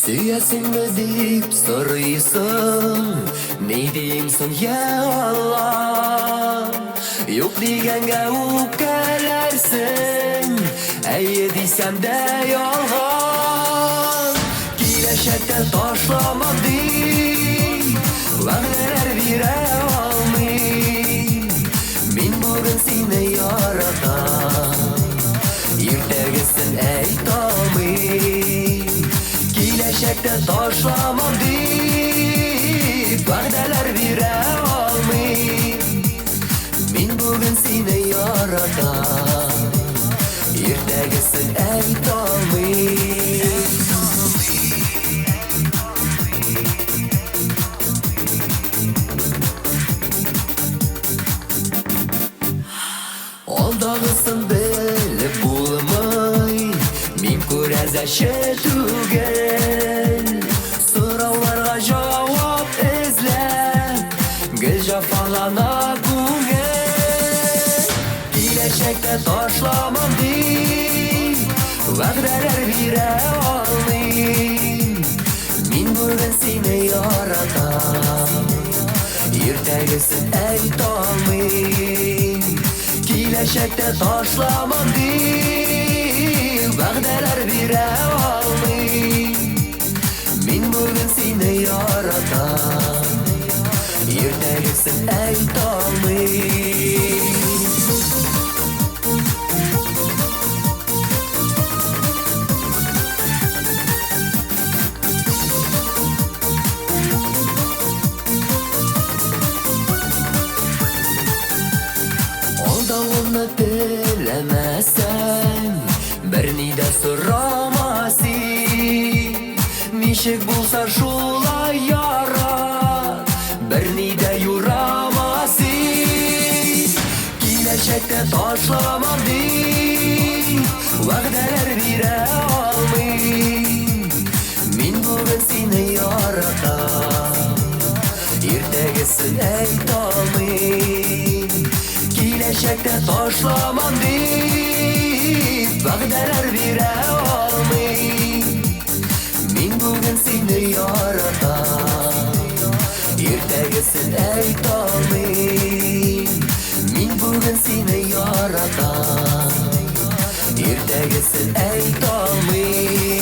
Сөясіңбі деп сұрайсың, не деймсің, я Алла? Yok degenge öpkelersin, әйе дейсем де ялған. Келешекте ташламам deyip, вәгъдәләр бирә алмыйм. Мин бүген сине яратам, иртәгесен әйтә алмыйм. Келешекте ташламам deyip, вәгъдәләр бирә алмыйм. Мин бүген сине яратам, иртәгесен әйтә алмыйм. Алдагысын белеп булмый, мин күрәзәче түгел. Сорауларга җавап эзләп, гел җафалана күңел. Киләчәктә ташламам дип, вәгъдәләр бирә алмыйм. Мин бүген сине яратам, иртәгесен әйтә алмыйм. Келешекте ташламам deyip, вәгъдәләр бирә алмыйм. Мин бүген сине яратам, иртәгесен әйтә алмыйм. Алдауымны теләмәсәң, берни дә сорама син. Ничек булса шулай ярат, берни дә юрама син. Киләчәктә ташламам дип, вәгъдәләр бирә алмыйм. Мин бүген сине яратам, иртәгесен әйтә алмыйм. Келешекте ташламам deyip, вәгъдәләр бирә алмыйм. Мин бүген сине яратам, иртәгесен әйтә алмыйм. Мин бүген сине яратам, иртәгесен әйтә алмыйм.